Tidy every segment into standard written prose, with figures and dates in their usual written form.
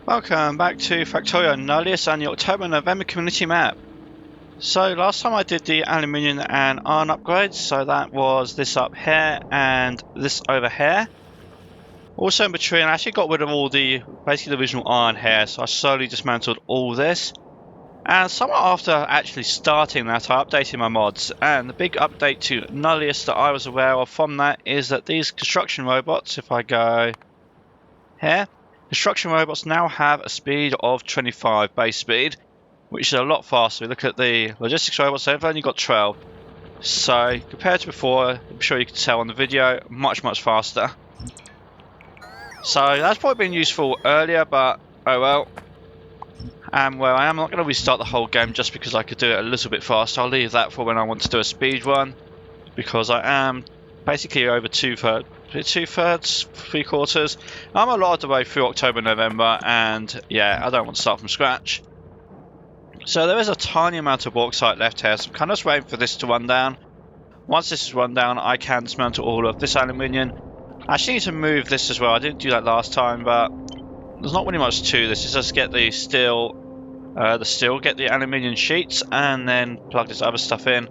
Welcome back to Factorio Nullius and the October-November community map. So last time I did the aluminium and iron upgrades, so that was this up here and this over here. Also in between I actually got rid of all the basically the original iron here, so I slowly dismantled all this. And somewhat after actually starting that I updated my mods, and the big update to Nullius that I was aware of from that is that these construction robots, if I go here, construction robots now have a speed of 25 base speed, which is a lot faster. We look at the logistics robots, they've only got 12. So compared to before, I'm sure you can tell on the video, much faster. So that's probably been useful earlier, but oh well. And where I am, I'm not going to restart the whole game just because I could do it a little bit faster. I'll leave that for when I want to do a speed run, because I am basically over two-thirds, three-quarters. I'm a lot of the way through October, November, and yeah, I don't want to start from scratch. So there is a tiny amount of bauxite left here, so I'm kind of just waiting for this to run down. Once this is run down, I can dismantle all of this aluminium. I actually need to move this as well. I didn't do that last time, but there's not really much to this. It's just get the steel, get the aluminium sheets, and then plug this other stuff in.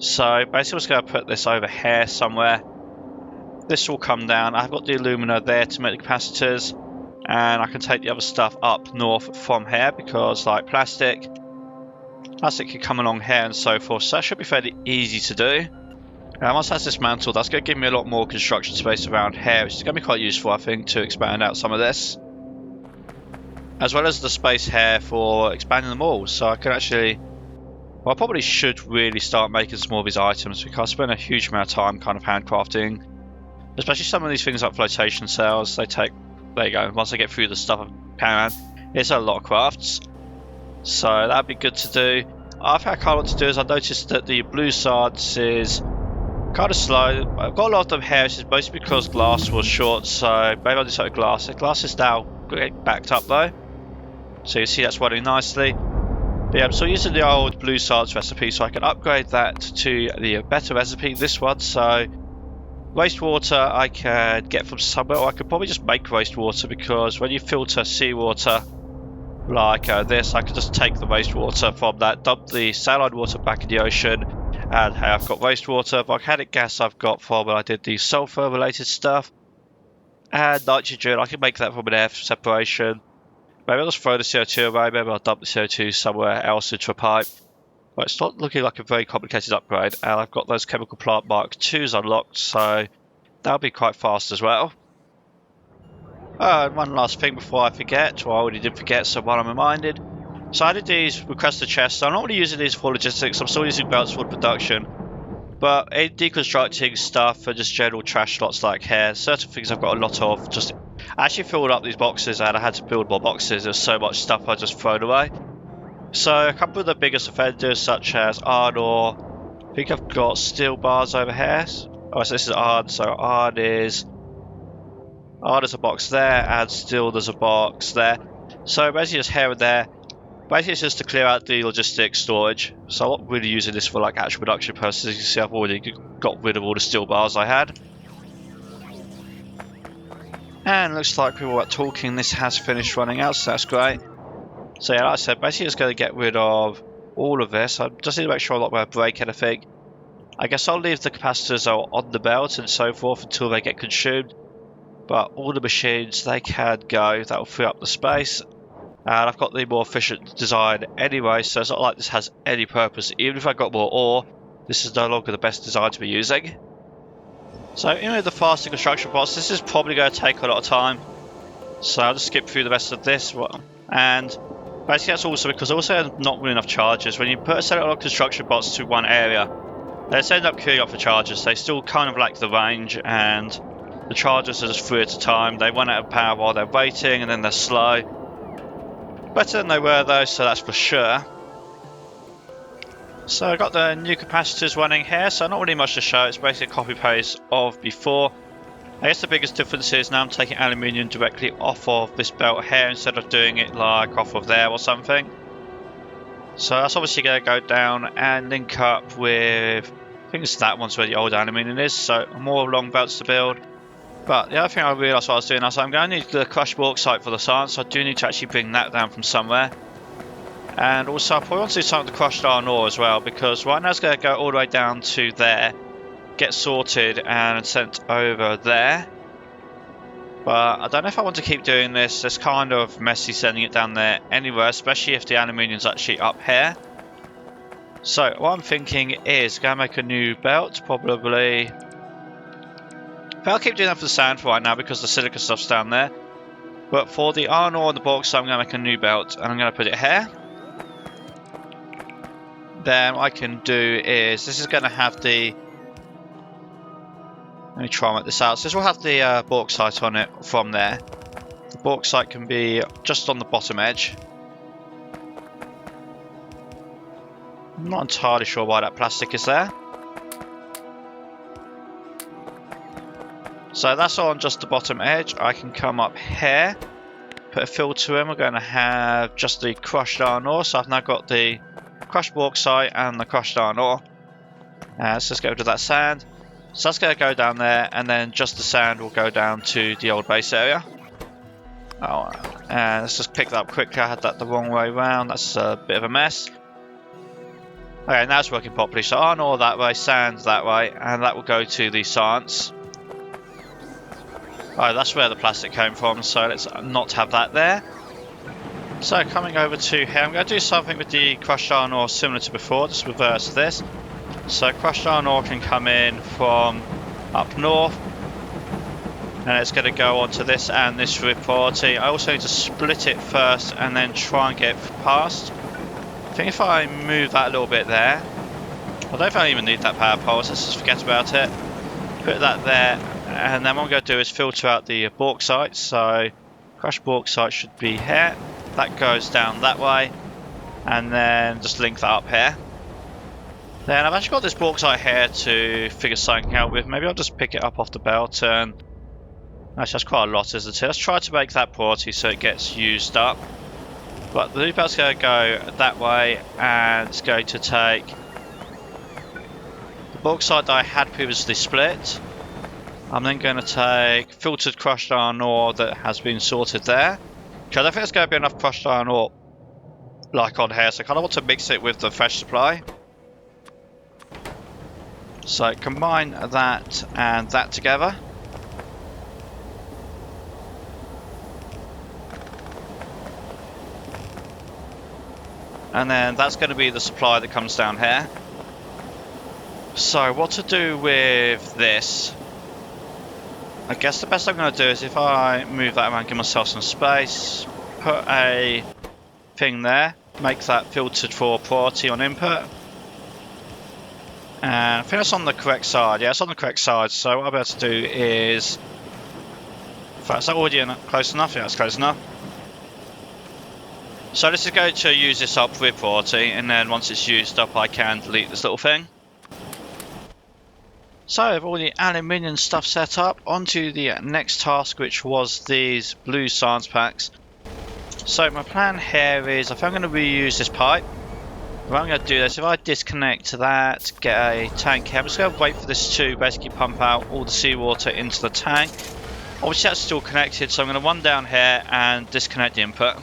So basically, I'm just going to put this over here somewhere. This will come down. I've got the alumina there to make the capacitors, and I can take the other stuff up north from here because, like plastic can come along here and so forth. So that should be fairly easy to do. And once that's dismantled, that's going to give me a lot more construction space around here, which is going to be quite useful, I think, to expand out some of this. As well as the space here for expanding the mall. So I can actually, well, I probably should really start making some more of these items, because I spend a huge amount of time kind of handcrafting. Especially some of these things like flotation cells, they take, there you go, once I get through the stuff I can, it's a lot of crafts. So that'd be good to do. I think I kind of want to do is I noticed that the blue sards is kind of slow. I've got a lot of them here, which is mostly because glass was short, so maybe I'll decide glass. The glass is now getting backed up though, so you see that's running nicely. But yeah, I'm still using the old blue sards recipe, so I can upgrade that to the better recipe, this one. So wastewater I can get from somewhere, or I could probably just make wastewater, because when you filter seawater like this, I could just take the wastewater from that, dump the saline water back in the ocean, and hey, I've got wastewater. Volcanic gas I've got from when I did the sulfur related stuff, and nitrogen I can make that from an air separation. Maybe I'll just throw the CO2 away, maybe I'll dump the CO2 somewhere else into a pipe. But it's not looking like a very complicated upgrade, and I've got those chemical plant Mark IIs unlocked, so that'll be quite fast as well. And one last thing before I forget, or I already did forget, so while I'm reminded. So I did these requested chests. I'm not really using these for logistics, I'm still using belts for the production. But in deconstructing stuff and just general trash slots like here, certain things I've got a lot of. Just I actually filled up these boxes and I had to build more boxes. There's so much stuff I just thrown away. So a couple of the biggest offenders, such as iron ore. I think I've got steel bars over here. Oh, so this is iron. So iron is a box there, and steel there's a box there. So basically just here and there. Basically it's just to clear out the logistics storage. So I'm not really using this for like actual production purposes. As you can see, I've already got rid of all the steel bars I had. And looks like people were talking, this has finished running out, so that's great. So yeah, like I said, basically just going to get rid of all of this. I just need to make sure I'm not going to break anything. I guess I'll leave the capacitors on the belt and so forth until they get consumed. But all the machines, they can go, that will free up the space. And I've got the more efficient design anyway, so it's not like this has any purpose. Even if I got more ore, this is no longer the best design to be using. So even with the faster construction bots, this is probably going to take a lot of time. So I'll just skip through the rest of this one. And basically that's also because I also have not really enough charges. When you put a set of construction bots to one area, they just end up queuing up for charges. They still kind of lack the range, and the charges are just 3 at a time. They run out of power while they're waiting, and then they're slow. Better than they were though, so that's for sure. So I've got the new capacitors running here, so not really much to show. It's basically a copy paste of before. I guess the biggest difference is now I'm taking aluminium directly off of this belt here instead of doing it like off of there or something. So that's obviously going to go down and link up with, I think it's that one's where the old aluminium is, so more long belts to build. But the other thing I realised what I was doing, is I'm going to need the crushed bauxite for the science, so I do need to actually bring that down from somewhere. And also I probably want to do something with the crushed iron ore as well, because right now it's going to go all the way down to there, get sorted and sent over there. But I don't know if I want to keep doing this. It's kind of messy sending it down there anyway, especially if the aluminium's actually up here. So what I'm thinking is going to make a new belt, probably. But I'll keep doing that for the sand for right now because the silica stuff's down there. But for the iron ore and the bauxite, I'm going to make a new belt and I'm going to put it here. Then what I can do is, this is going to have the, let me try and work this out. So this will have the bauxite on it from there. The bauxite can be just on the bottom edge. I'm not entirely sure why that plastic is there. So that's on just the bottom edge. I can come up here, put a filter in. We're going to have just the crushed iron ore. So I've now got the crushed bauxite and the crushed iron ore. So let's go to that sand. So that's going to go down there, and then just the sand will go down to the old base area. Oh, and let's just pick that up quickly. I had that the wrong way around. That's a bit of a mess. Okay, now it's working properly. So iron ore that way, sand that way, and that will go to the science. Oh, that's where the plastic came from, so let's not have that there. So coming over to here, I'm going to do something with the crushed iron ore similar to before, just reverse this. So crushed iron ore can come in from up north, and it's going to go onto this and this rib priority. I also need to split it first and then try and get past. I think if I move that a little bit there, I don't know if I even need that power pole, so let's just forget about it. Put that there. And then what I'm going to do is filter out the bauxite. So crushed bauxite should be here. That goes down that way. And then just link that up here. Then I've actually got this bauxite here to figure something out with. Maybe I'll just pick it up off the belt. And actually that's quite a lot, isn't it? Let's try to make that priority so it gets used up. But the loop belt's going to go that way. And it's going to take the bauxite that I had previously split. I'm then going to take filtered crushed iron ore that has been sorted there. Okay, I don't think there's going to be enough crushed iron ore like on here, so I kind of want to mix it with the fresh supply. So combine that and that together. And then that's going to be the supply that comes down here. So what to do with this? I guess the best I'm going to do is if I move that around, give myself some space, put a thing there, make that filtered for priority on input. And I think that's on the correct side. Yeah, it's on the correct side. So what I'm about to do is, in fact, is that already close enough? Yeah, it's close enough. So this is going to use this up with priority, and then once it's used up, I can delete this little thing. So with all the aluminium stuff set up, onto the next task, which was these blue science packs. So my plan here is, if I'm going to reuse this pipe, what I'm going to do is if I disconnect that, get a tank here, I'm just going to wait for this to basically pump out all the seawater into the tank. Obviously that's still connected, so I'm going to run down here and disconnect the input.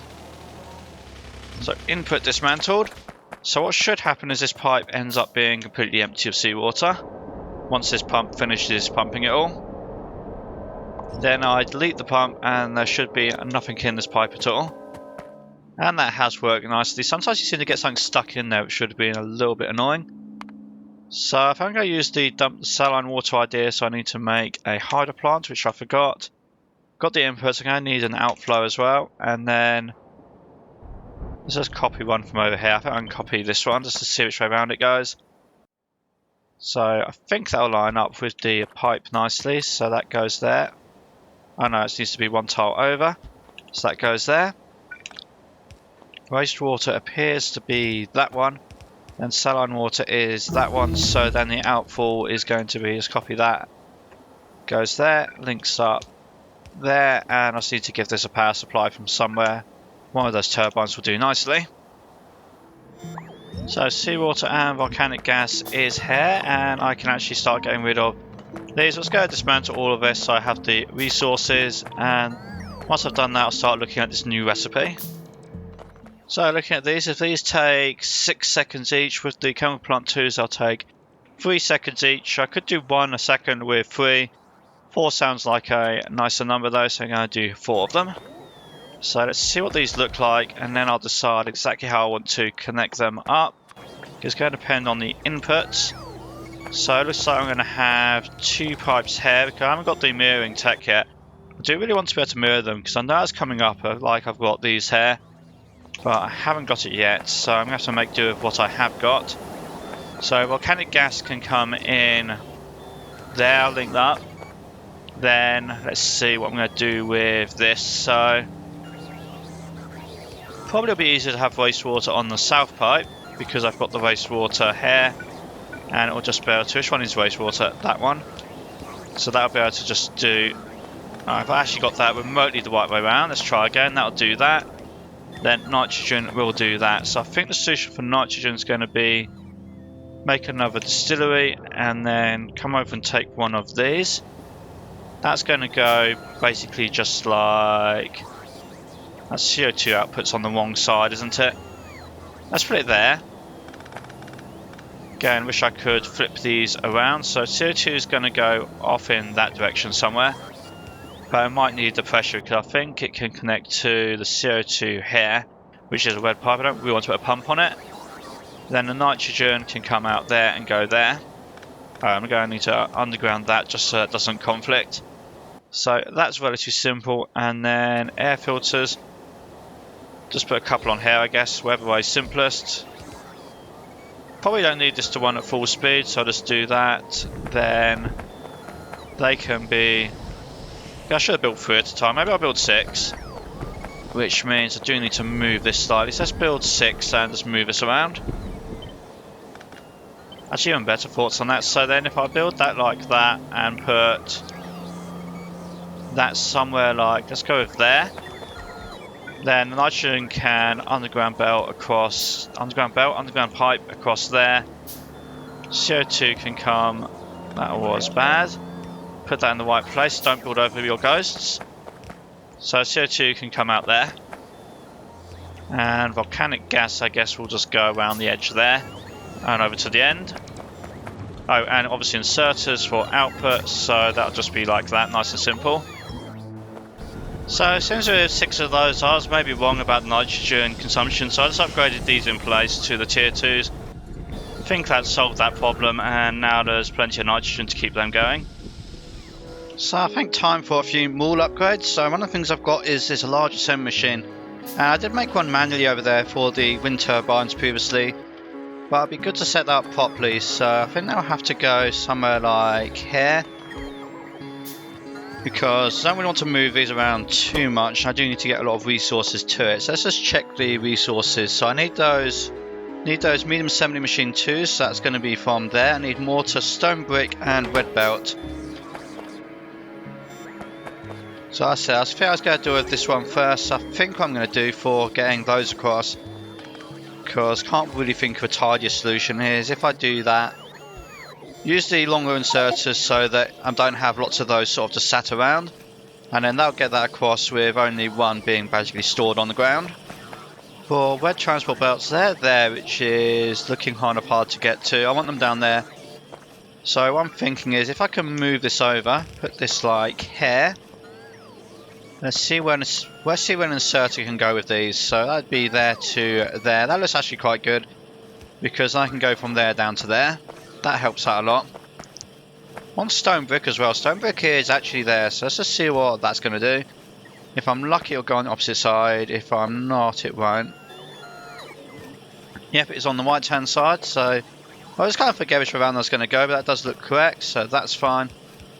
So input dismantled. So what should happen is this pipe ends up being completely empty of seawater once this pump finishes pumping it all. Then I delete the pump and there should be nothing in this pipe at all. And that has worked nicely. Sometimes you seem to get something stuck in there which should have been a little bit annoying. So if I'm going to use the dump saline water idea, so I need to make a hydro plant, which I forgot. Got the inputs, I'm going to need an outflow as well. And then let's just copy one from over here. I think I can copy this one just to see which way around it goes. So I think that'll line up with the pipe nicely. So that goes there. Oh no, it needs to be one tile over. So that goes there. Wastewater appears to be that one. And saline water is that one. So then the outfall is going to be, just copy that. Goes there, links up there. And I just need to give this a power supply from somewhere. One of those turbines will do nicely. So seawater and volcanic gas is here, and I can actually start getting rid of Let's go dismantle all of this so I have the resources, and once I've done that I'll start looking at this new recipe. So looking at these, if these take 6 seconds each, with the chemical plant 2s they'll take 3 seconds each. I could do 1 a second with 3. 4 sounds like a nicer number though, so I'm going to do 4 of them. So let's see what these look like, and then I'll decide exactly how I want to connect them up. It's going to depend on the inputs. So it looks like I'm going to have 2 pipes here, because I haven't got the mirroring tech yet. I do really want to be able to mirror them, because I know it's coming up like I've got these here, but I haven't got it yet, so I'm going to have to make do with what I have got. So volcanic gas can come in there, link that up. Then let's see what I'm going to do with this. So probably it'll be easier to have wastewater on the south pipe, because I've got the wastewater here, and it'll just be able to, which one is wastewater? That one. So that'll be able to just do, I've actually got that remotely the right way around. Let's try again. That'll do that. Then nitrogen will do that. So I think the solution for nitrogen is going to be make another distillery and then come over and take one of these. That's going to go basically just like, that CO2 output's on the wrong side, isn't it? Let's put it there. Again, wish I could flip these around. So CO2 is going to go off in that direction somewhere. But I might need the pressure, because I think it can connect to the CO2 here, which is a red pipe. I don't really want to put a pump on it. Then the nitrogen can come out there and go there. I'm going to need to underground that just so it doesn't conflict. So that's relatively simple. And then air filters. Just put a couple on here, I guess, whatever way is simplest. Probably don't need this to run at full speed, so I'll just do that. Then they can be, I should have built 3 at a time. Maybe I'll build 6, which means I do need to move this slightly. So let's build 6 and just move this around. Actually, even better thoughts on that. So then if I build that like that and put that somewhere like, let's go with there. Then the nitrogen can underground pipe across there. CO2 can come, that was bad. Put that in the right place, don't build over your ghosts. So CO2 can come out there. And volcanic gas, I guess, will just go around the edge there and over to the end. Oh, and obviously inserters for output, so that'll just be like that, nice and simple. So as soon as we have 6 of those, I was maybe wrong about nitrogen consumption, so I just upgraded these in place to the tier 2s. I think that solved that problem, and now there's plenty of nitrogen to keep them going. So I think time for a few more upgrades. So one of the things I've got is this large assembly machine. I did make one manually over there for the wind turbines previously, but it'd be good to set that up properly. So I think I'll have to go somewhere like here, because I don't really want to move these around too much. I do need to get a lot of resources to it. So let's just check the resources. So I need those medium assembly machine 2s, so that's going to be from there. I need mortar, stone brick and red belt. So I think I was going to do with this one first. I think what I'm going to do for getting those across, because I can't really think of a tidier solution here, is if I do that, use the longer inserters so that I don't have lots of those sort of just sat around, and then that'll get that across with only one being basically stored on the ground. For red transport belts, they're there, which is looking kind of hard to get to. I want them down there. So what I'm thinking is if I can move this over, put this like here. Let's see where an inserter can go with these. So that'd be there to there. That looks actually quite good, because I can go from there down to there. That helps out a lot. One stone brick as well. Stone brick is actually there, so let's just see what that's going to do. If I'm lucky, it'll go on the opposite side. If I'm not, it won't. Yep, it's on the right hand side. So I just kind of forget which way around that's going to go, but that does look correct, so that's fine.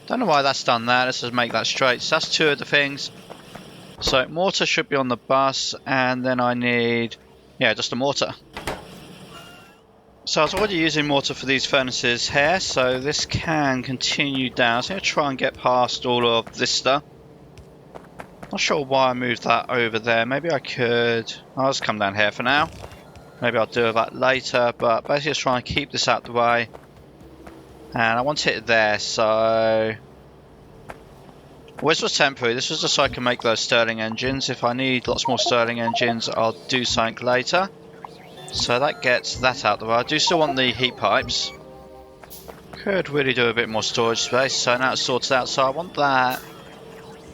Don't know why that's done that. Let's just make that straight. So that's 2 of the things. So mortar should be on the bus, and then I need, yeah, just a mortar. So I was already using mortar for these furnaces here, so this can continue down. So I'm going to try and get past all of this stuff. Not sure why I moved that over there. Maybe I could, I'll just come down here for now. Maybe I'll do that later, but basically just try and keep this out the way. And I want it there, so... Well, this was temporary. This was just so I can make those Stirling engines. If I need lots more Stirling engines, I'll do something later. So that gets that out the way. I do still want the heat pipes. Could really do a bit more storage space. So now it's sorted out. So I want that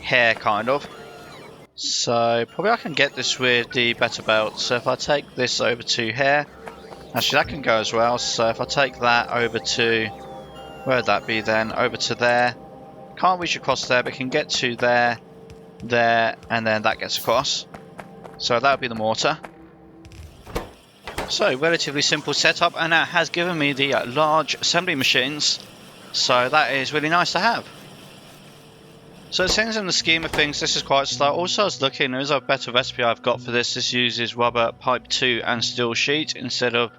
here, kind of. So probably I can get this with the better belt. So if I take this over to here, actually that can go as well. So if I take that over to, where would that be then? Over to there. Can't reach across there, but can get to there, there, and then that gets across. So that would be the mortar. So relatively simple setup, and that has given me the large assembly machines. So that is really nice to have. So it seems in the scheme of things this is quite slow. Also I was looking, there is a better recipe I've got for this. This uses rubber, pipe 2 and steel sheet instead of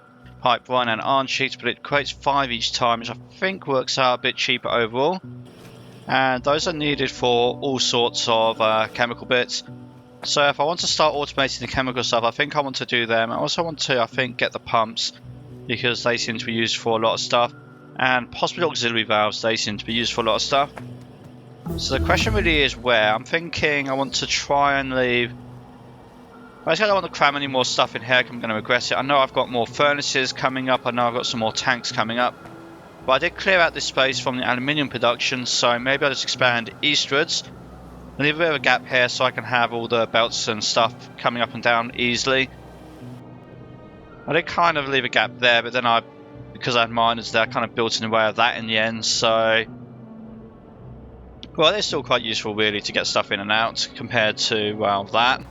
pipe 1 and iron sheet, but it creates 5 each time, which I think works out a bit cheaper overall. And those are needed for all sorts of chemical bits. So if I want to start automating the chemical stuff, I think I want to do them. I also want to, I think, get the pumps, because they seem to be used for a lot of stuff. And possibly auxiliary valves, they seem to be used for a lot of stuff. So the question really is where. I'm thinking I want to try and leave... Basically I don't want to cram any more stuff in here, I'm going to regret it. I know I've got more furnaces coming up, I know I've got some more tanks coming up. But I did clear out this space from the aluminium production, so maybe I'll just expand eastwards. Leave a bit of a gap here so I can have all the belts and stuff coming up and down easily. I did kind of leave a gap there, but then because I had miners there, I kind of built in the way of that in the end, so... Well, they're still quite useful really to get stuff in and out compared to, well, that.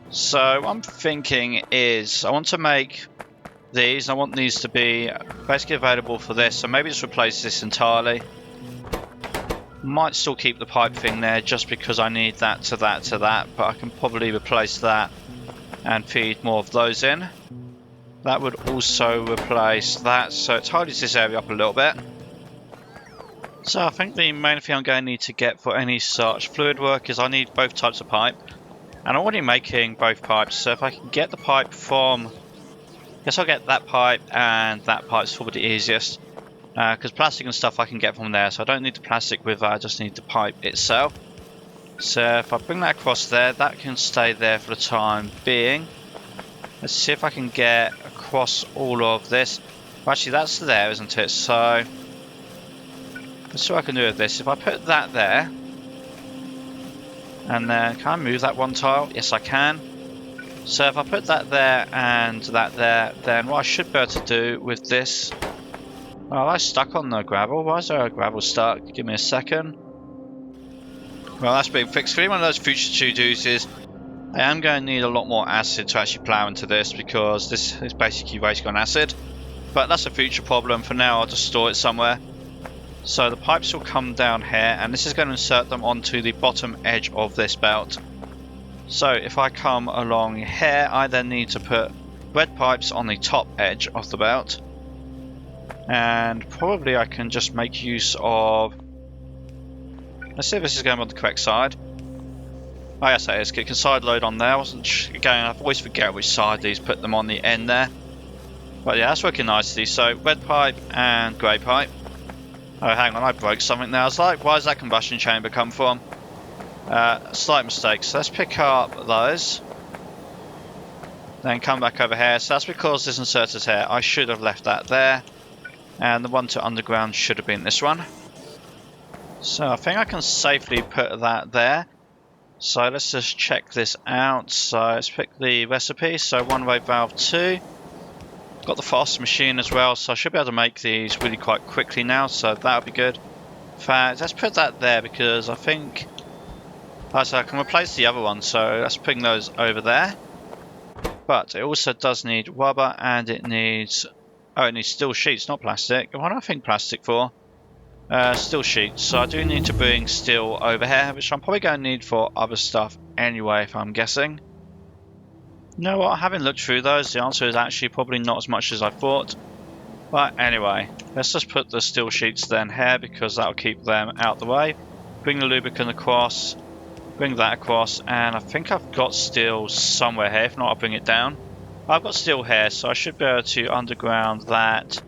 So what I'm thinking is I want to make these. I want these to be basically available for this, so maybe just replace this entirely. Might still keep the pipe thing there just because I need that to that to that, but I can probably replace that and feed more of those in. That would also replace that, so it tidies this area up a little bit. So I think the main thing I'm going to need to get for any such fluid work is I need both types of pipe. And I'm already making both pipes, so if I can get the pipe from... I guess I'll get that pipe and that pipe's probably the easiest. Because plastic and stuff I can get from there, so I don't need the plastic with that, I just need the pipe itself. So if I bring that across there, that can stay there for the time being. Let's see if I can get across all of this. Well, actually that's there, isn't it? So let's see what I can do with this. If I put that there, and then can I move that one tile? Yes I can. So if I put that there and that there, then what I should be able to do with this... Oh, I stuck on the gravel. Why is there a gravel stuck? Give me a second. Well, that's being fixed. For one of those future to-dos is I am going to need a lot more acid to actually plough into this, because this is basically wasting on acid. But that's a future problem. For now, I'll just store it somewhere. So the pipes will come down here, and this is going to insert them onto the bottom edge of this belt. So if I come along here, I then need to put red pipes on the top edge of the belt. And probably I can just make use of... Let's see if this is going on the correct side. Oh yes it is, it can side load on there. I wasn't again, I always forget which side these put them on the end there. But yeah, that's working nicely. So red pipe and grey pipe. Oh hang on, I broke something there. I was like, why does that combustion chamber come from? Slight mistake, so let's pick up those. Then come back over here. So that's because this inserter's here. I should have left that there. And the one to underground should have been this one. So I think I can safely put that there. So let's just check this out. So let's pick the recipe. So one-way valve 2. Got the fast machine as well, so I should be able to make these really quite quickly now, so that'll be good. In fact, let's put that there because I think... so I can replace the other one, so let's bring those over there. But it also does need rubber and it needs... Oh, it needs steel sheets, not plastic. What do I think plastic for? Steel sheets. So I do need to bring steel over here, which I'm probably going to need for other stuff anyway, if I'm guessing. You know what, having looked through those, the answer is actually probably not as much as I thought. But anyway, let's just put the steel sheets then here, because that'll keep them out the way. Bring the lubricant across, bring that across, and I think I've got steel somewhere here. If not, I'll bring it down. I've got steel here, so I should be able to underground that.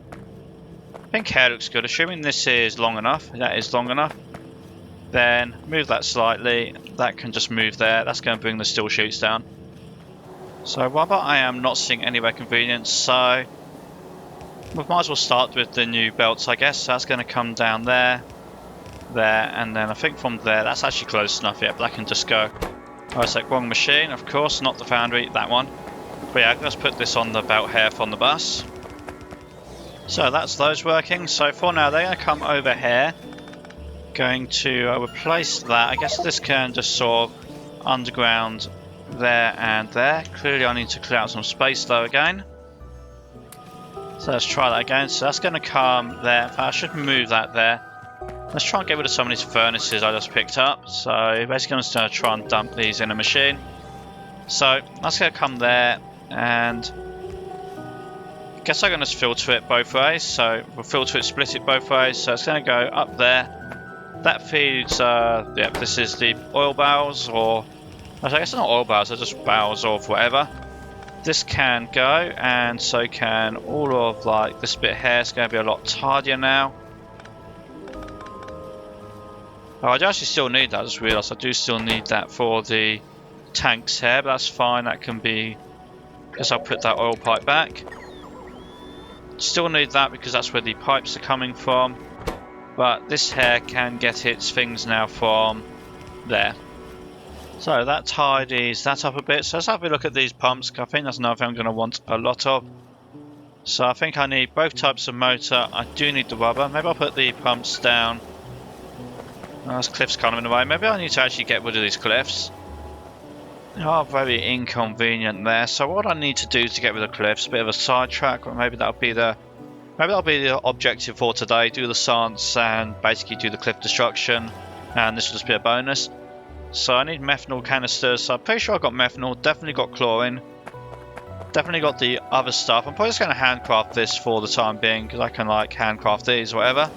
think hair looks good. Assuming this is long enough, that is long enough. Then move that slightly. That can just move there. That's going to bring the still shoots down. So rubber, I am not seeing anywhere convenient. So we might as well start with the new belts, I guess. So that's going to come down there, there, and then I think from there, that's actually close enough. Yeah, but that can just go. Oh, it's like wrong machine, of course, not the foundry, that one. But yeah, let's put this on the belt here from the bus. So that's those working. So for now, they're going to come over here. Going to replace that. I guess this can just sort of underground there and there. Clearly I need to clear out some space though again. So let's try that again. So that's going to come there. I should move that there. Let's try and get rid of some of these furnaces I just picked up. So basically I'm just going to try and dump these in a machine. So that's going to come there, and I guess I'm going to filter it both ways. So we'll filter it, split it both ways. So it's going to go up there. That feeds, yeah, this is the oil barrels, or I guess they're not oil barrels, they're just barrels of whatever. This can go, and so can all of like this bit here. It's going to be a lot tidier now. Oh, I do actually still need that. I just realised I do still need that for the tanks here, but that's fine. That can be. I guess I'll put that oil pipe back. Still need that because that's where the pipes are coming from. But this here can get its things now from there. So that tidies that up a bit. So let's have a look at these pumps. I think that's another thing I'm going to want a lot of. So I think I need both types of motor. I do need the rubber. Maybe I'll put the pumps down. Oh, this cliff's kind of in the way. Maybe I need to actually get rid of these cliffs. They are very inconvenient there. So what I need to do to get rid of cliffs, a bit of a sidetrack, or maybe that'll be the objective for today. Do the science and basically do the cliff destruction, and this will just be a bonus. So I need methanol canisters. So I'm pretty sure I've got methanol, definitely got chlorine, definitely got the other stuff. I'm probably just going to handcraft this for the time being because I can like handcraft these or whatever.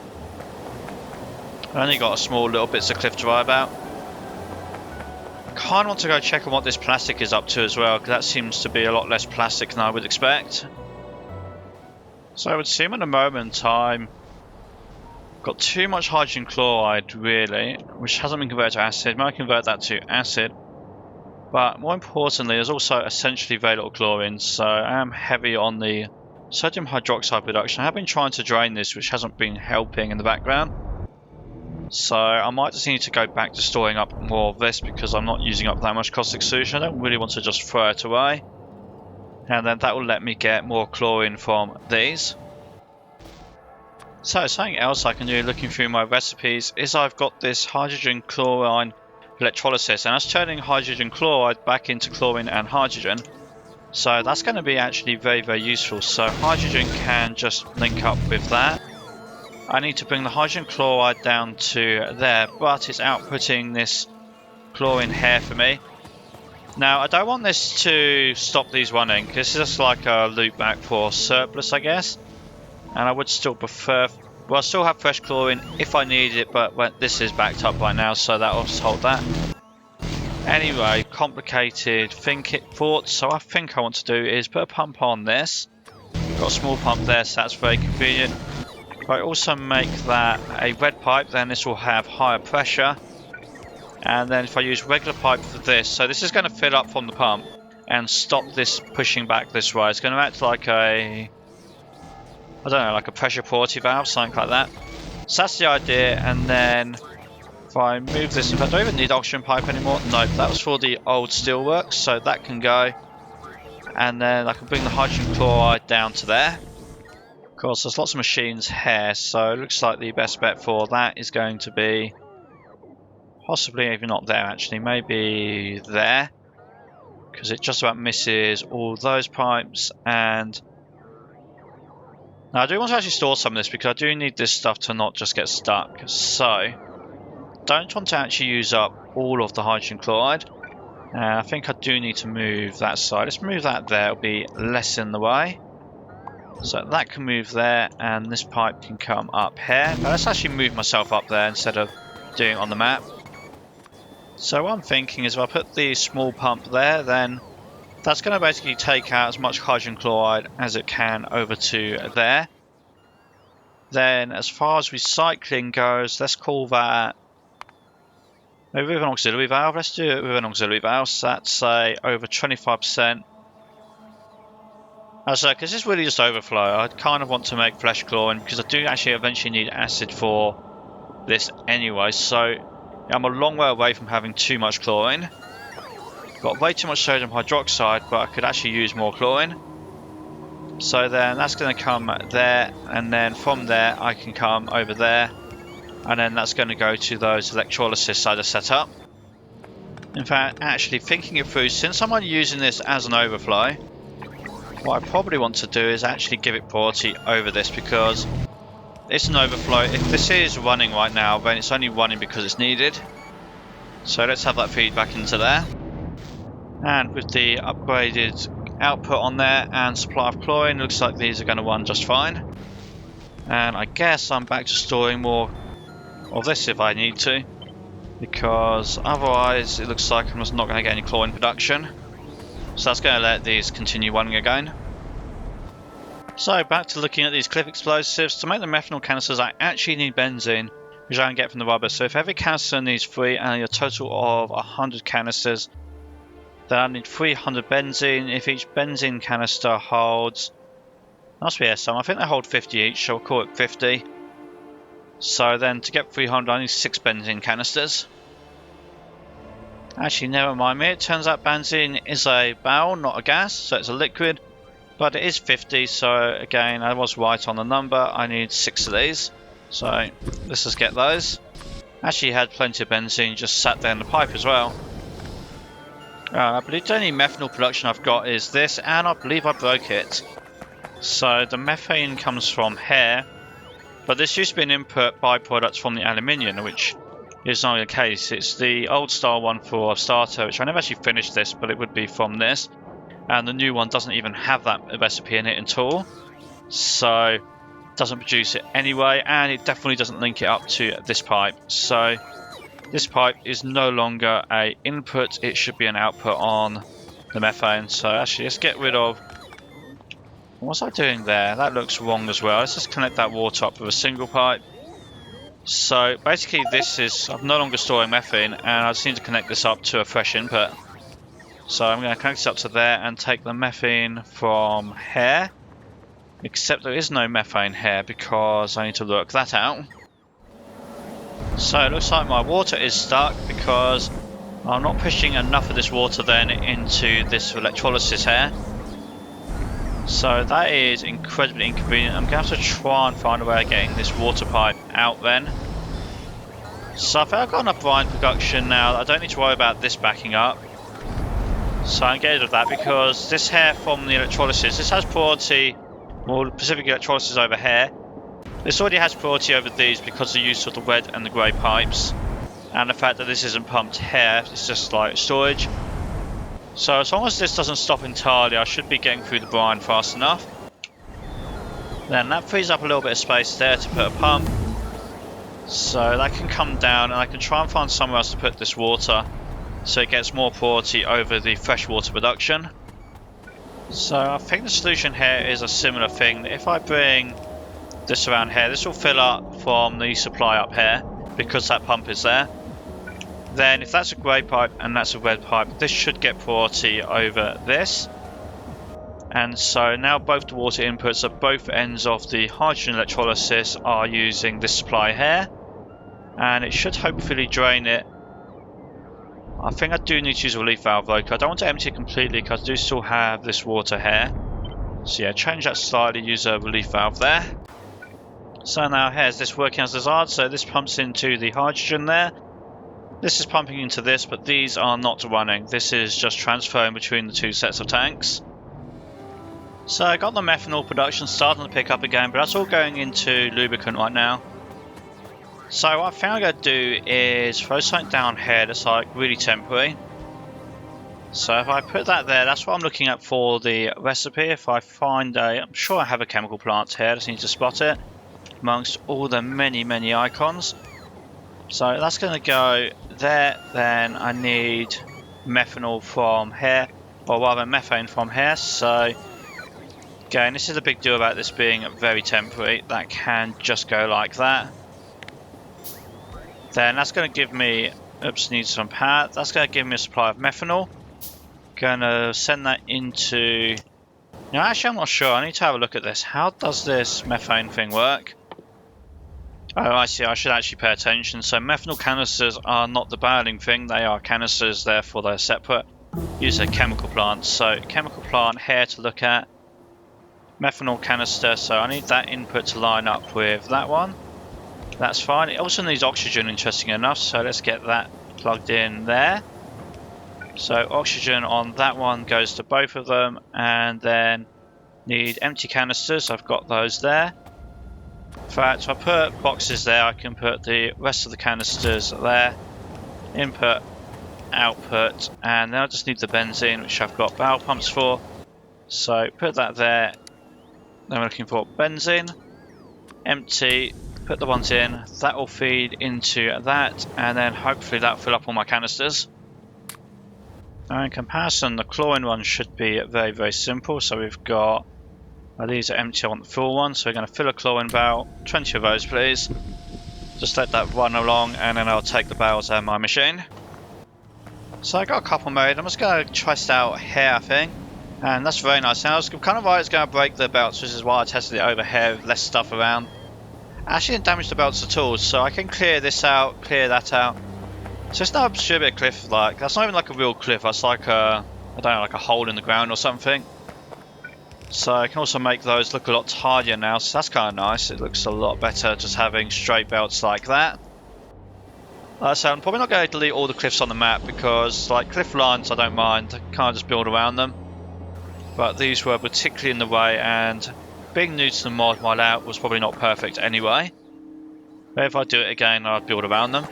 I only got a small little bits of cliff to worry about. Kind of want to go check on what this plastic is up to as well, because that seems to be a lot less plastic than I would expect. So I would assume at the moment I'm got too much hydrogen chloride really, which hasn't been converted to acid. Maybe I convert that to acid. But more importantly, there's also essentially very little chlorine, so I am heavy on the sodium hydroxide production. I have been trying to drain this, which hasn't been helping in the background. So I might just need to go back to storing up more of this because I'm not using up that much caustic solution. I don't really want to just throw it away. And then that will let me get more chlorine from these. So something else I can do looking through my recipes is I've got this hydrogen chlorine electrolysis, and that's turning hydrogen chloride back into chlorine and hydrogen. So that's going to be actually very, very useful. So hydrogen can just link up with that. I need to bring the hydrogen chloride down to there, but it's outputting this chlorine here for me. Now I don't want this to stop these running, because this is just like a loop back for surplus I guess. And I would still prefer, well I still have fresh chlorine if I need it, but this is backed up right now, so that will just hold that. Anyway, complicated thoughts, so I think I want to do is put a pump on this. Got a small pump there, so that's very convenient. If I also make that a red pipe, then this will have higher pressure. And then if I use regular pipe for this, so this is going to fill up from the pump and stop this pushing back this way. It's going to act like a, I don't know, like a pressure porty valve, something like that. So that's the idea. And then if I move this, in fact, do I even need oxygen pipe anymore? No, that was for the old steelworks, so that can go. And then I can bring the hydrogen chloride down to there. Of course, there's lots of machines here, so it looks like the best bet for that is going to be possibly even not there actually, maybe there, because it just about misses all those pipes. And now I do want to actually store some of this because I do need this stuff to not just get stuck. So don't want to actually use up all of the hydrogen chloride. I think I do need to move that side. Let's move that there, it'll be less in the way. So that can move there, and this pipe can come up here. But let's actually move myself up there instead of doing it on the map. So what I'm thinking is if I put the small pump there, then that's going to basically take out as much hydrogen chloride as it can over to there. Then as far as recycling goes, let's call that maybe with an auxiliary valve. Let's do it with an auxiliary valve. So that's say over 25%. Because it's really just overflow. I kind of want to make flesh chlorine because I do actually eventually need acid for this anyway. So I'm a long way away from having too much chlorine. Got way too much sodium hydroxide, but I could actually use more chlorine. So then that's going to come there, and then from there I can come over there, and then that's going to go to those electrolysis I just set up. In fact, actually thinking it through, since I'm only using this as an overflow, what I probably want to do is actually give it priority over this, because it's an overflow. If this is running right now, then it's only running because it's needed. So let's have that feed back into there. And with the upgraded output on there and supply of chlorine, looks like these are going to run just fine. And I guess I'm back to storing more of this if I need to, because otherwise it looks like I'm just not going to get any chlorine production. So that's going to let these continue running again. So back to looking at these cliff explosives. To make the methanol canisters I actually need benzene, which I can get from the rubber. So if every canister needs 3 and a total of 100 canisters, then I need 300 benzene. If each benzene canister holds, must be some, I think they hold 50 each, so we'll call it 50. So then to get 300 I need 6 benzene canisters. Actually, never mind me, it turns out benzene is a barrel, not a gas, so it's a liquid, but it is 50, so again I was right on the number. I need 6 of these, so let's just get those. Actually had plenty of benzene just sat there in the pipe as well. I believe the only methanol production I've got is this, and I believe I broke it. So the methane comes from hair, but this used to be an input byproduct from the aluminium, which is not the case. It's the old style one for a starter, which I never actually finished this, but it would be from this. And the new one doesn't even have that recipe in it at all, so it doesn't produce it anyway, and it definitely doesn't link it up to this pipe. So this pipe is no longer an input, it should be an output on the methane. So actually let's get rid of, what's I doing there? That looks wrong as well. Let's just connect that water up with a single pipe. So basically this is, I'm no longer storing methane, and I just need to connect this up to a fresh input. So I'm going to connect this up to there and take the methane from here, except there is no methane here because I need to work that out. So it looks like my water is stuck because I'm not pushing enough of this water then into this electrolysis here. So that is incredibly inconvenient. I'm going to have to try and find a way of getting this water pipe out then. So I think I've got enough brine production now that I don't need to worry about this backing up. So I'm getting rid of that because this hair from the electrolysis, this has priority, more specific electrolysis over here. This already has priority over these because of the use of the red and the grey pipes, and the fact that this isn't pumped here, it's just like storage. So as long as this doesn't stop entirely, I should be getting through the brine fast enough. Then that frees up a little bit of space there to put a pump, so that can come down, and I can try and find somewhere else to put this water so it gets more priority over the freshwater production. So I think the solution here is a similar thing. If I bring this around here, this will fill up from the supply up here because that pump is there. Then if that's a grey pipe and that's a red pipe, this should get priority over this. And so now both the water inputs at both ends of the hydrogen electrolysis are using this supply here, and it should hopefully drain it. I think I do need to use a relief valve though, because I don't want to empty it completely because I do still have this water here. So yeah, change that slightly, use a relief valve there. So now here's this working as desired. So this pumps into the hydrogen there. This is pumping into this, but these are not running. This is just transferring between the two sets of tanks. So I got the methanol production starting to pick up again, but that's all going into lubricant right now. So what I think I'm going to do is throw something down here that's like really temporary. So if I put that there, that's what I'm looking at for the recipe. If I find I'm sure I have a chemical plant here, I just need to spot it amongst all the many icons. So that's going to go there. Then I need methanol from here, or rather methane from here. So Again, this is a big deal about this being very temporary. That can just go like that. Then that's going to give me, oops, need some power. That's going to give me a supply of methanol. Going to send that into, now actually I'm not sure, I need to have a look at this. How does this methane thing work? Oh, I see, I should actually pay attention. So methanol canisters are not the barreling thing, they are canisters, therefore they're separate. Use a chemical plant. So chemical plant here to look at. Methanol canister, so I need that input to line up with that one. That's fine. It also needs oxygen, interesting enough, so let's get that plugged in there. So oxygen on that one goes to both of them, and then need empty canisters. I've got those there. In fact, if I put boxes there, I can put the rest of the canisters there. Input, output, and then I just need the benzene, which I've got barrel pumps for. So put that there. Then we're looking for benzene, empty, put the ones in, that will feed into that, and then hopefully that will fill up all my canisters. Now in comparison, the chlorine one should be very, very simple. So we've got, these are empty, I want the full one, so we're going to fill a chlorine barrel, 20 of those please. Just let that run along, and then I'll take the barrels out of my machine. So I got a couple made. I'm just going to test out here, I think. And that's very nice. Now I was kind of worried it's going to break the belts, which is why I tested it over here with less stuff around. Actually didn't damage the belts at all, so I can clear this out, clear that out. So it's not a stupid cliff, like, that's not even like a real cliff, that's like a, I don't know, like a hole in the ground or something. So I can also make those look a lot tidier now, so that's kind of nice. It looks a lot better just having straight belts like that. So I'm probably not going to delete all the cliffs on the map because, like, cliff lines I don't mind, I can't just build around them. But these were particularly in the way, and being new to the mod, my layout was probably not perfect anyway. But if I do it again, I'd build around them.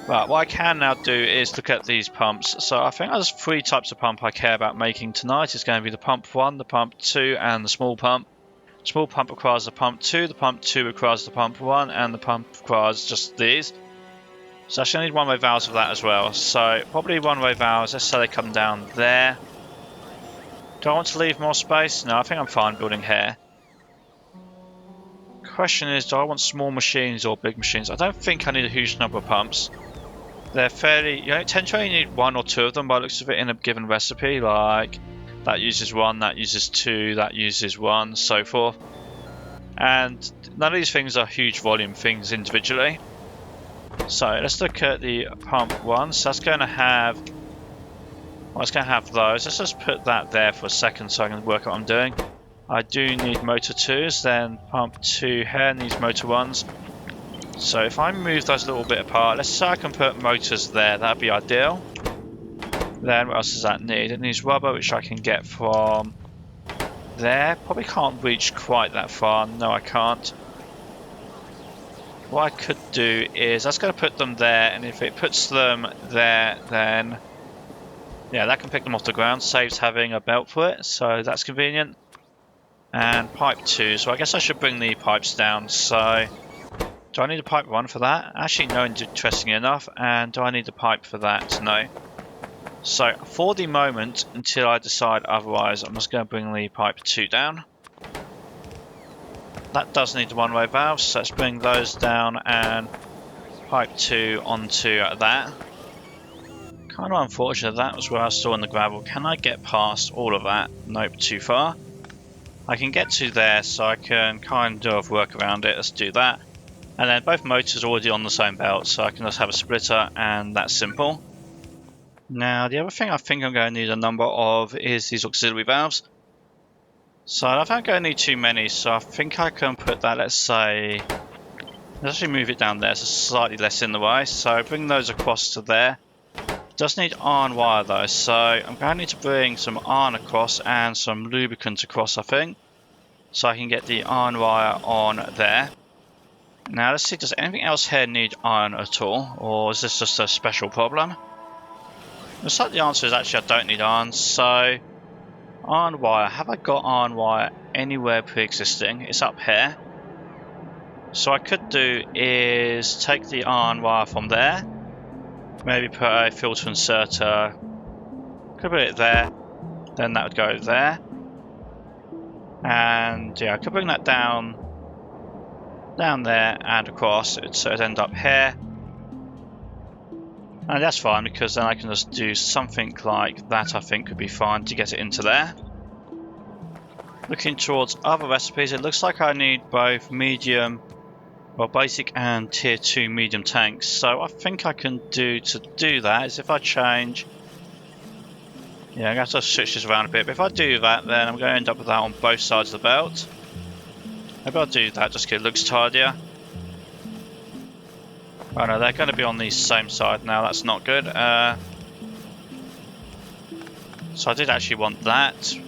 But what I can now do is look at these pumps. So I think there's 3 types of pump I care about making tonight. It's going to be the pump 1, the pump 2, and the small pump. The small pump requires the pump 2, the pump 2 requires the pump 1, and the pump requires just these. So I actually need one-way valves for that as well. So probably one-way valves, let's say they come down there. Do I want to leave more space? No, I think I'm fine building here. Question is, do I want small machines or big machines? I don't think I need a huge number of pumps. They're fairly, you know, tend to only need 1 or 2 of them by the looks of it in a given recipe. Like, that uses 1, that uses 2, that uses 1, so forth. And none of these things are huge volume things individually. So let's look at the pump 1. So that's going to have, well, it's going to have those. Let's just put that there for a second so I can work out what I'm doing. I do need motor 2s, then pump 2 here needs motor 1s. So if I move those a little bit apart, let's say I can put motors there, that'd be ideal. Then what else does that need? It needs rubber, which I can get from there. Probably can't reach quite that far, no I can't. What I could do is, that's going to put them there, and if it puts them there, then yeah, that can pick them off the ground, saves having a belt for it, so that's convenient. And pipe 2, so I guess I should bring the pipes down. So do I need a pipe 1 for that? Actually no, interesting enough. And do I need a pipe for that? No. So for the moment, until I decide otherwise, I'm just going to bring the pipe 2 down. That does need the one-way valves, so let's bring those down and pipe 2 onto that. Kind of unfortunate, that was where I was still in the gravel. Can I get past all of that? Nope, too far. I can get to there, so I can kind of work around it. Let's do that. And then both motors are already on the same belt, so I can just have a splitter, and that's simple. Now, the other thing I think I'm going to need a number of is these auxiliary valves. So I don't think I'm going to need too many, so I think I can put that, let's say, let's actually move it down there, so slightly less in the way. So bring those across to there. Does need iron wire though, so I'm going to need to bring some iron across and some lubricant across, I think. So I can get the iron wire on there. Now let's see, does anything else here need iron at all? Or is this just a special problem? Looks like the answer is actually I don't need iron, so iron wire, have I got iron wire anywhere pre-existing? It's up here. So what I could do is take the iron wire from there. Maybe put a filter inserter, could put it there, then that would go there. And yeah, I could bring that down there and across, so it'd end up here. And that's fine, because then I can just do something like that. I think could be fine to get it into there. Looking towards other recipes, it looks like I need both medium, well, basic and tier 2 medium tanks. So I think I can do that is if I change, yeah, I'm going to have to switch this around a bit, but if I do that, then I'm going to end up with that on both sides of the belt. Maybe I'll do that just because it looks tidier. Oh no, they're going to be on the same side now, that's not good. So I did actually want that.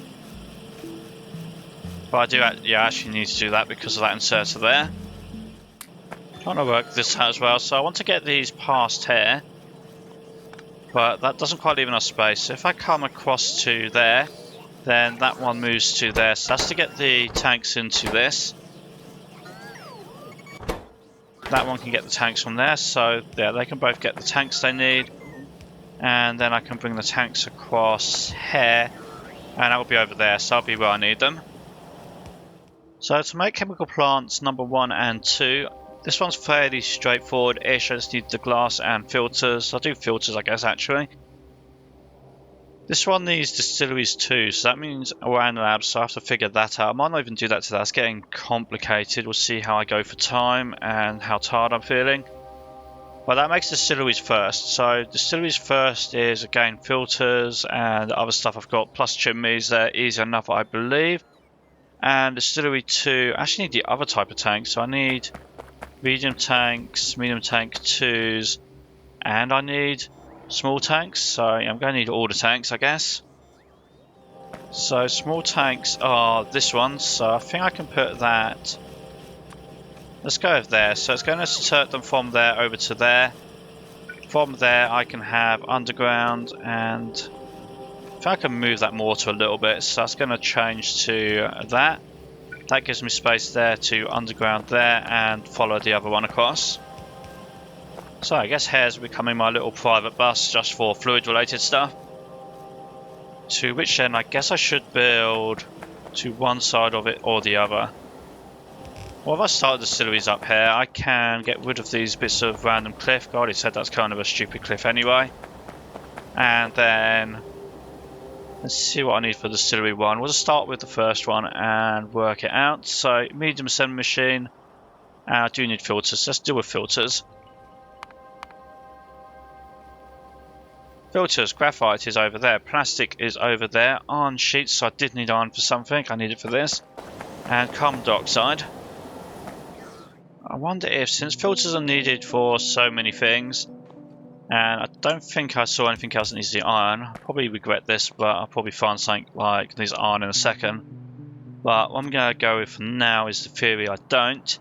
But I do actually need to do that because of that inserter there. Trying to work this out as well, so I want to get these past here. But that doesn't quite leave enough space, so if I come across to there, then that one moves to there. So that's to get the tanks into this. That one can get the tanks from there, so yeah, they can both get the tanks they need. And then I can bring the tanks across here, and that will be over there, so I'll be where I need them. So to make chemical plants number 1 and 2, this one's fairly straightforward-ish. I just need the glass and filters. I'll do filters, I guess, actually. This one needs distilleries too, so that means around labs, so I have to figure that out. I might not even do that today, that's getting complicated. We'll see how I go for time and how tired I'm feeling. But that makes distilleries first. So distilleries first is, again, filters and other stuff I've got, plus chimneys. They're easy enough, I believe. And distillery 2, I actually need the other type of tank, so I need medium tanks, medium tank 2s, and I need small tanks, so I'm going to need all the tanks, I guess. So small tanks are this one, so I think I can put that, let's go over there. So it's going to insert them from there over to there. From there I can have underground, and I think I can move that mortar a little bit, so that's going to change to that. That gives me space there to underground there and follow the other one across. So I guess here's becoming my little private bus just for fluid related stuff. To which end I guess I should build to one side of it or the other. Well, if I start the distilleries up here, I can get rid of these bits of random cliff. God, he said that's kind of a stupid cliff anyway. And then let's see what I need for distillery 1. We'll just start with the first one and work it out. So medium assembly machine. I do need filters. Let's deal with filters. Filters, graphite is over there, plastic is over there, iron sheets, so I did need iron for something, I need it for this, and carbon dioxide. I wonder if, since filters are needed for so many things, and I don't think I saw anything else that needs the iron, I'll probably regret this, but I'll probably find something like needs iron in a second. But what I'm going to go with for now is the theory I don't.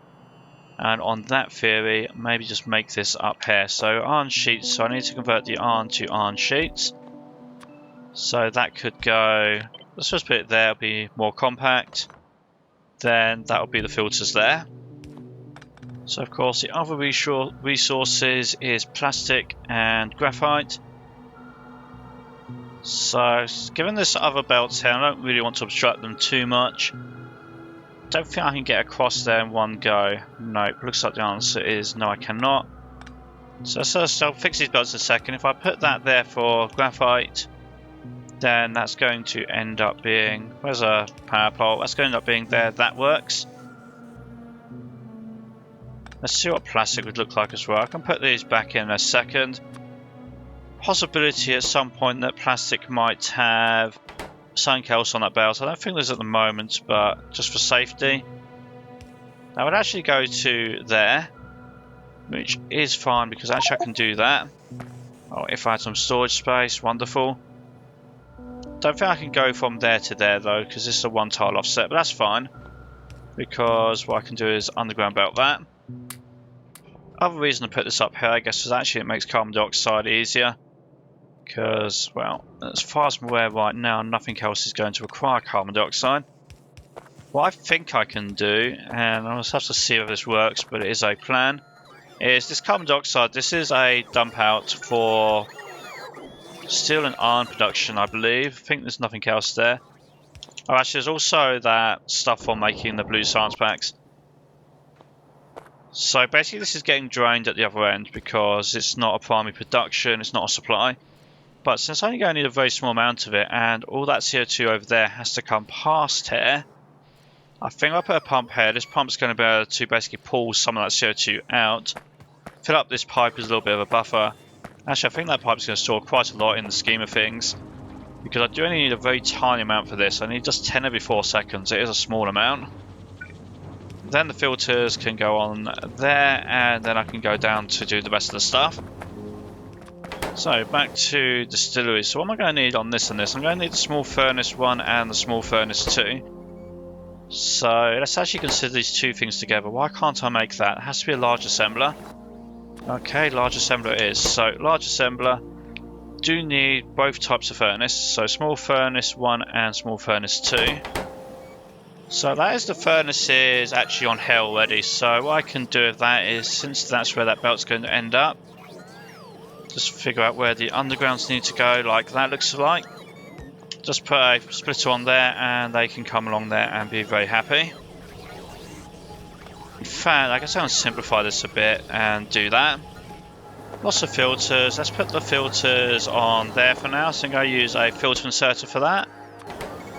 And on that theory, maybe just make this up here. So iron sheets, so I need to convert the iron to iron sheets. So that could go, let's just put it there, it'll be more compact. Then that will be the filters there. So of course the other resources is plastic and graphite. So given this other belts here, I don't really want to obstruct them too much. Don't think I can get across there in one go. Nope, looks like the answer is no, I cannot. So I'll fix these belts in a second. If I put that there for graphite, then that's going to end up being, where's a power pole? That's going to end up being there, that works. Let's see what plastic would look like as well. I can put these back in a second. Possibility at some point that plastic might have something else on that belt. I don't think there's at the moment, but just for safety. I would actually go to there, which is fine because actually I can do that. Oh, if I had some storage space, wonderful. Don't think I can go from there to there though, because this is a one tile offset, but that's fine. Because what I can do is underground belt that. Other reason to put this up here, I guess, is actually it makes carbon dioxide easier. Because, well, as far as I'm aware right now, nothing else is going to require carbon dioxide. What I think I can do, and I'll just have to see if this works, but it is a plan, is this carbon dioxide, this is a dump out for steel and iron production, I believe. I think there's nothing else there. Oh, actually, there's also that stuff for making the blue science packs. So basically this is getting drained at the other end because it's not a primary production, it's not a supply. But since I'm only going to need a very small amount of it, and all that CO2 over there has to come past here, I think I'll put a pump here. This pump's going to be able to basically pull some of that CO2 out. Fill up this pipe as a little bit of a buffer. Actually, I think that pipe's going to store quite a lot in the scheme of things, because I do only need a very tiny amount for this. I need just 10 every 4 seconds. It is a small amount. Then the filters can go on there, and then I can go down to do the rest of the stuff. So back to distilleries. So what am I going to need on this and this? I'm going to need the small furnace 1 and the small furnace 2. So let's actually consider these two things together. Why can't I make that? It has to be a large assembler. Okay, large assembler it is. So large assembler, do need both types of furnace. So small furnace 1 and small furnace 2. So that is the furnaces actually on here already. So what I can do with that is, since that's where that belt's going to end up, just figure out where the undergrounds need to go, like that looks like. Just put a splitter on there and they can come along there and be very happy. In fact, I guess I'm going to simplify this a bit and do that. Lots of filters. Let's put the filters on there for now. So I'm going to use a filter inserter for that.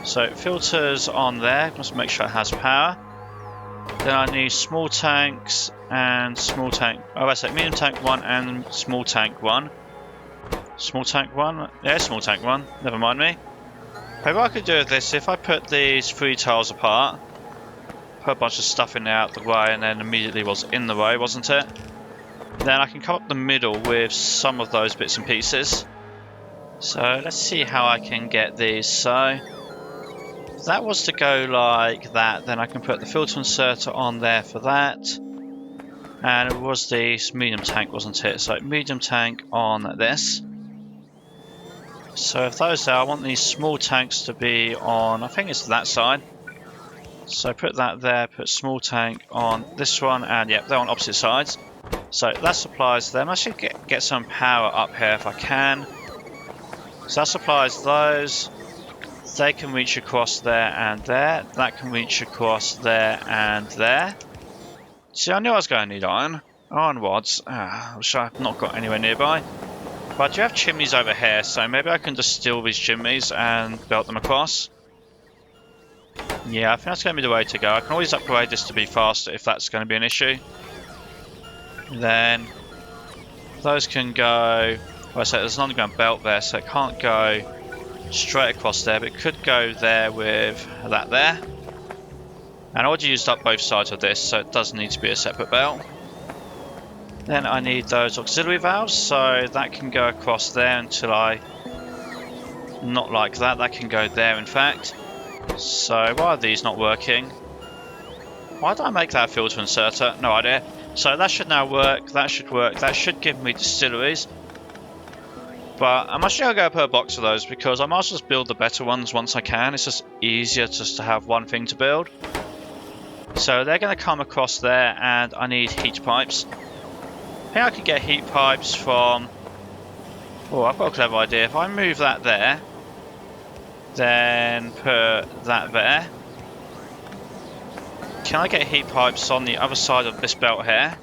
So filters on there, just make sure it has power. Then I need small tanks and small tank. Oh, that's it. Medium tank 1 and small tank 1. Small tank 1? Yeah, small tank 1. Never mind me. Maybe I could do with this, if I put these 3 tiles apart, put a bunch of stuff in there out the way, and then immediately was in the way, wasn't it? Then I can come up the middle with some of those bits and pieces. So let's see how I can get these. So if that was to go like that, then I can put the filter inserter on there for that. And it was the medium tank, wasn't it? So medium tank on this. So if those are, I want these small tanks to be on, I think it's that side. So put that there, put small tank on this one, and yep, they're on opposite sides. So that supplies them. I should get some power up here if I can. So that supplies those. They can reach across there and there. That can reach across there and there. See, I knew I was going to need iron. Iron rods, which I've not got anywhere nearby. But I do have chimneys over here, so maybe I can just steal these chimneys and belt them across. Yeah, I think that's going to be the way to go. I can always upgrade this to be faster if that's going to be an issue. Then those can go. Well, I said there's an underground belt there, so it can't go straight across there, but it could go there with that there. And I already used up both sides of this, so it does need to be a separate belt. Then I need those auxiliary valves, so that can go across there until I... Not like that, that can go there in fact. So why are these not working? Why did I make that a filter inserter? No idea. So that should now work, that should work, that should give me distilleries. But I'm actually going to go put a box of those because I might as well just build the better ones once I can. It's just easier just to have one thing to build. So they're going to come across there and I need heat pipes. I think I could get heat pipes from... Oh, I've got a clever idea. If I move that there, then put that there. Can I get heat pipes on the other side of this belt here?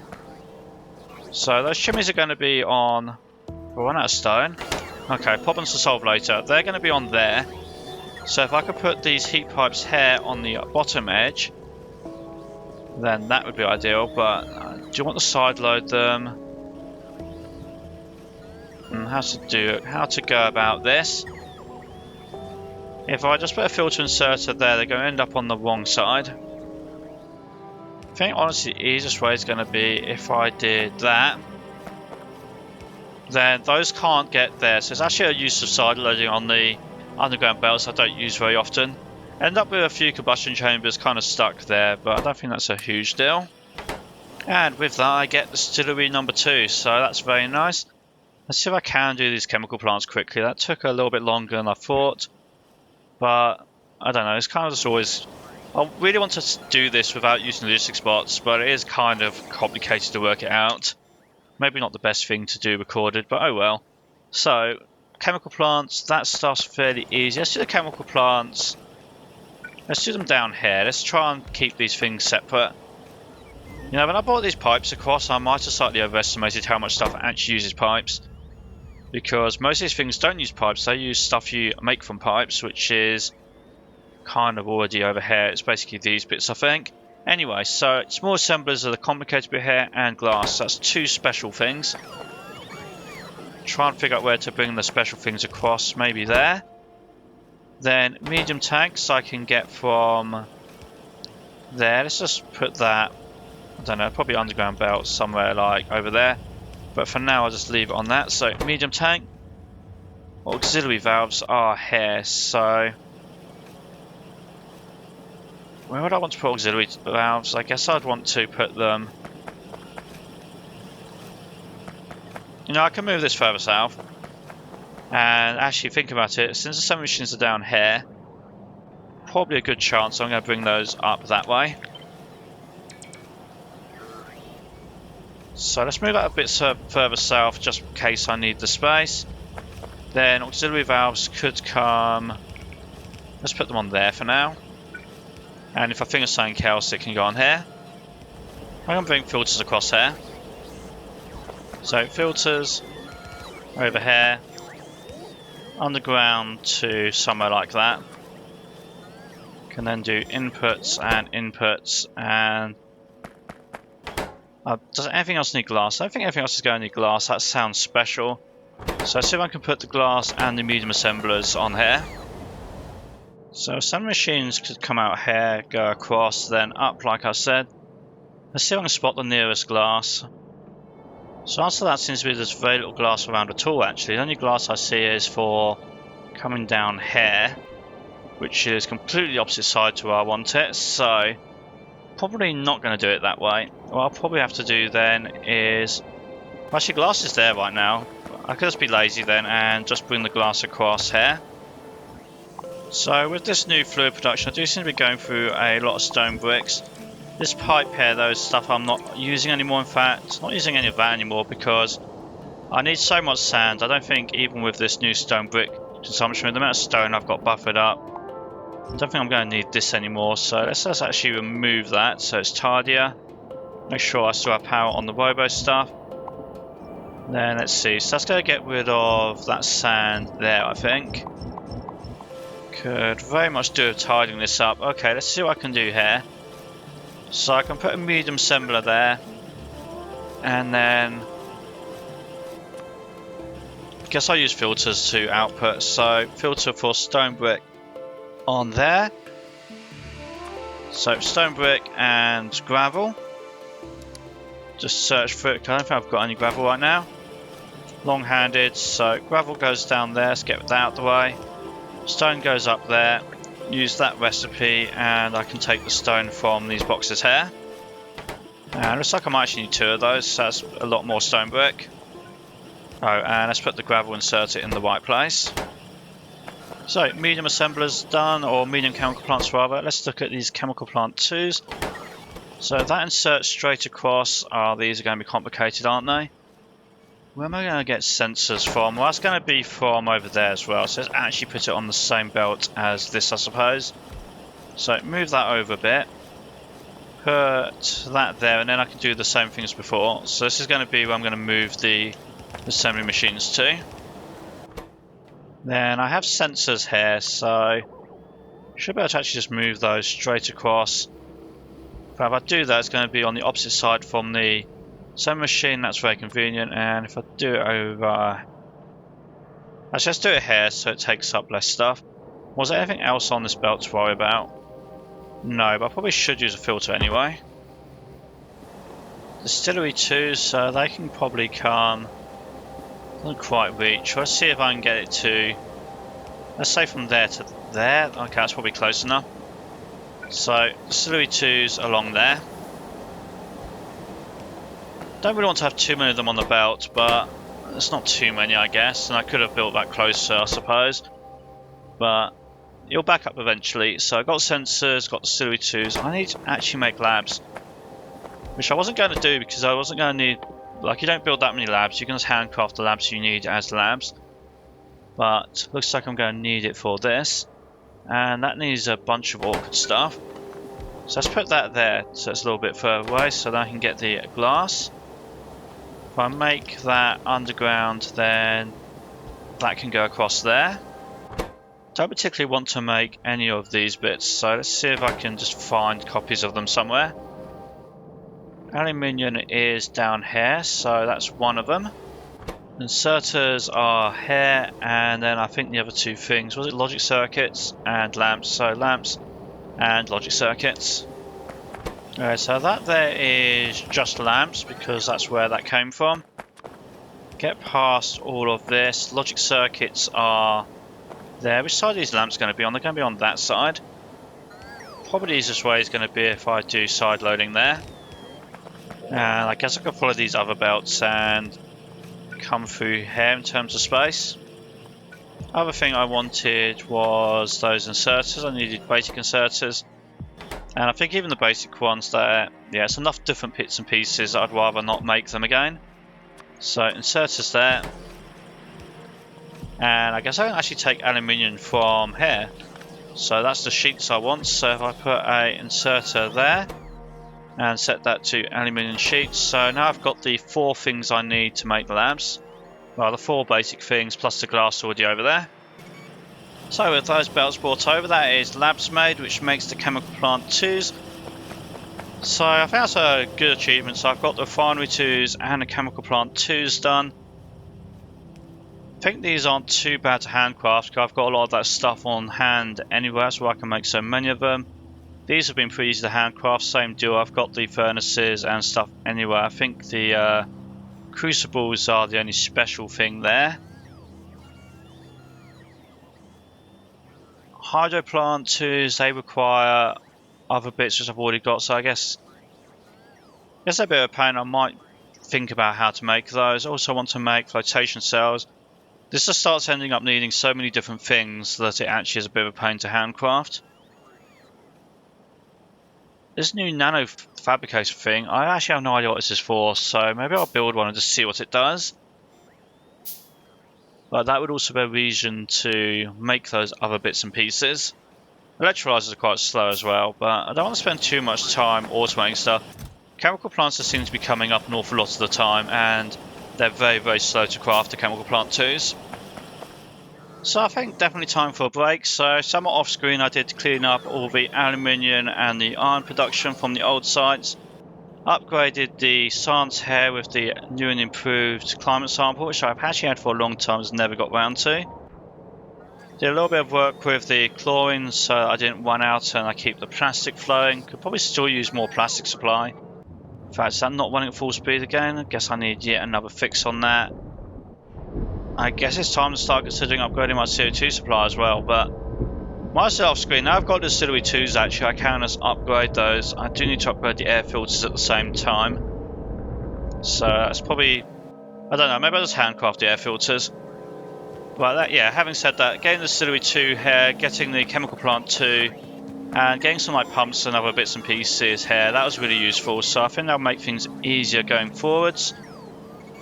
So those chimneys are going to be on... We'll run out of stone. Okay, problems to solve later. They're going to be on there. So if I could put these heat pipes here on the bottom edge, then that would be ideal. But do you want to side load them? How to do it? How to go about this? If I just put a filter inserter there, they're going to end up on the wrong side. I think honestly the easiest way is going to be if I did that. Then those can't get there. So it's actually a use of side loading on the underground belts I don't use very often. End up with a few combustion chambers kind of stuck there, but I don't think that's a huge deal. And with that I get distillery number 2, so that's very nice. Let's see if I can do these chemical plants quickly. That took a little bit longer than I thought, but I don't know, it's kind of just always... I really want to do this without using logistics bots, but it is kind of complicated to work it out. Maybe not the best thing to do recorded, but oh well. So, chemical plants, that stuff's fairly easy. Let's do the chemical plants Let's do them down here. Let's try and keep these things separate. You know, when I brought these pipes across, I might have slightly overestimated how much stuff actually uses pipes. Because most of these things don't use pipes, they use stuff you make from pipes, which is kind of already over here. It's basically these bits, I think. Anyway, so small assemblers are the complicated bit here, and glass. That's two special things. Try and figure out where to bring the special things across, maybe there. Then medium tanks I can get from there. Let's just put that, I don't know, probably underground belt somewhere like over there. But for now I'll just leave it on that. So medium tank. Auxiliary valves are here, so where would I want to put auxiliary valves? I guess I'd want to put them, you know, I can move this further south. And actually think about it, since the sewing machines are down here, probably a good chance I'm going to bring those up that way. So let's move that a bit further south just in case I need the space. Then auxiliary valves could come, let's put them on there for now. And if I think of something else, it can go on here. I'm going to bring filters across here. So filters over here, underground to somewhere like that. Can then do inputs and inputs, and does anything else need glass? I don't think anything else is going to need glass. That sounds special. So let's see if I can put the glass and the medium assemblers on here. So some machines could come out here, go across, then up like I said. Let's see if I can spot the nearest glass. So answer to that seems to be there's very little glass around at all actually. The only glass I see is for coming down here, which is completely opposite side to where I want it, so probably not going to do it that way. What I'll probably have to do then is, well, actually glass is there right now. I could just be lazy then and just bring the glass across here. So with this new fluid production, I do seem to be going through a lot of stone bricks. This pipe here though is stuff I'm not using anymore. In fact, not using any of that anymore because I need so much sand. I don't think even with this new stone brick consumption, with the amount of stone I've got buffered up, I don't think I'm going to need this anymore. So let's just actually remove that so it's tidier. Make sure I still have power on the robo stuff. Then let's see, so that's going to get rid of that sand there, I think. Could very much do with tidying this up. Okay, let's see what I can do here. So I can put a medium assembler there, and then I guess I'll use filters to output. So filter for stone brick on there. So stone brick and gravel. Just search for it. I don't think I've got any gravel right now. Long-handed, so gravel goes down there. Let's get that out of the way. Stone goes up there. Use that recipe and I can take the stone from these boxes here. And looks like I might actually need two of those, so that's a lot more stone brick. Oh, and let's put the gravel, insert it in the right place. So medium assemblers done, or medium chemical plants rather. Let's look at these chemical plant 2s. So that inserts straight across. These are going to be complicated, aren't they? Where am I going to get sensors from? Well, that's going to be from over there as well. So let's actually put it on the same belt as this, I suppose. So move that over a bit. Put that there, and then I can do the same thing as before. So this is going to be where I'm going to move the assembly machines to. Then I have sensors here, so should be able to actually just move those straight across. But if I do that, it's going to be on the opposite side from the same machine. That's very convenient. And if I do it over, actually let's do it here so it takes up less stuff. Was there anything else on this belt to worry about? No, but I probably should use a filter anyway. Distillery 2, so they can probably come. Doesn't quite reach. Let's see if I can get it to, let's say from there to there. Okay, that's probably close enough. So distillery 2's along there. Don't really want to have too many of them on the belt, but it's not too many, I guess. And I could have built that closer, I suppose. But it'll back up eventually. So I've got sensors, got distillery 2's. I need to actually make labs, which I wasn't going to do because I wasn't going to need, like, you don't build that many labs. You can just handcraft the labs you need as labs. But looks like I'm going to need it for this. And that needs a bunch of awkward stuff. So let's put that there, so it's a little bit further away, so that I can get the glass. If I make that underground, then that can go across there. Don't particularly want to make any of these bits, so let's see if I can just find copies of them somewhere. Aluminium is down here, so that's one of them. Inserters are here, and then I think the other two things, was it logic circuits and lamps? So lamps and logic circuits. Alright, so that there is just lamps because that's where that came from. Get past all of this. Logic circuits are there. Which side are these lamps going to be on? They're going to be on that side. Probably the easiest way is going to be if I do side loading there. And I guess I can follow these other belts and come through here in terms of space. Other thing I wanted was those inserters. I needed basic inserters. And I think even the basic ones there, yeah, it's enough different bits and pieces, I'd rather not make them again. So inserters there. And I guess I can actually take aluminium from here. So that's the sheets I want. So if I put a inserter there and set that to aluminium sheets. So now I've got the 4 things I need to make the lamps. Well, the 4 basic things plus the glass already over there. So with those belts brought over, that is labs made, which makes the chemical plant 2s. So I think that's a good achievement. So I've got the refinery 2s and the chemical plant 2s done. I think these aren't too bad to handcraft because I've got a lot of that stuff on hand anywhere, so I can make so many of them. These have been pretty easy to handcraft, same deal, I've got the furnaces and stuff anywhere. I think the crucibles are the only special thing there. Hydro plant 2s, they require other bits which I've already got, so I guess a bit of a pain. I might think about how to make those. Also want to make flotation cells. This just starts ending up needing so many different things that it actually is a bit of a pain to handcraft. This new nano fabricator thing, I actually have no idea what this is for, so maybe I'll build one and just see what it does. But that would also be a reason to make those other bits and pieces. Electrolyzers are quite slow as well, but I don't want to spend too much time automating stuff. Chemical plants just seem to be coming up an awful lot of the time, and they're very, very slow to craft the chemical plant 2s. So I think definitely time for a break. So somewhat off screen I did clean up all the aluminium and the iron production from the old sites. Upgraded the science here with the new and improved climate sample, which I've actually had for a long time, has never got round to. Did a little bit of work with the chlorine so I didn't run out and I keep the plastic flowing. Could probably still use more plastic supply. In fact, I'm not running at full speed again. I guess I need yet another fix on that. I guess it's time to start considering upgrading my CO2 supply as well, but while still off screen, now I've got the distillery 2s actually, I can just upgrade those. I do need to upgrade the air filters at the same time. So that's probably, I don't know, maybe I'll just handcraft the air filters. But yeah, having said that, getting the distillery 2 here, getting the chemical plant 2, and getting some like pumps and other bits and pieces here, that was really useful. So I think that'll make things easier going forwards.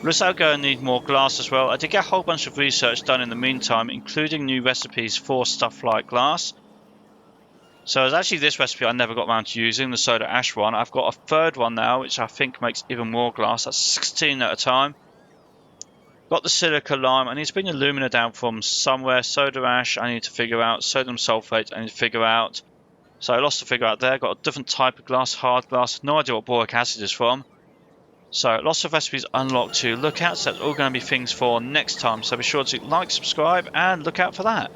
Looks like I'm going to need more glass as well. I did get a whole bunch of research done in the meantime, including new recipes for stuff like glass. So there's actually this recipe I never got around to using, the soda ash one. I've got a third one now, which I think makes even more glass. That's 16 at a time. Got the silica lime. I need to bring alumina down from somewhere. Soda ash I need to figure out. Sodium sulfate I need to figure out. So lots to figure out there. Got a different type of glass, hard glass. No idea what boric acid is from. So lots of recipes unlocked to look at. So that's all going to be things for next time. So be sure to like, subscribe, and look out for that.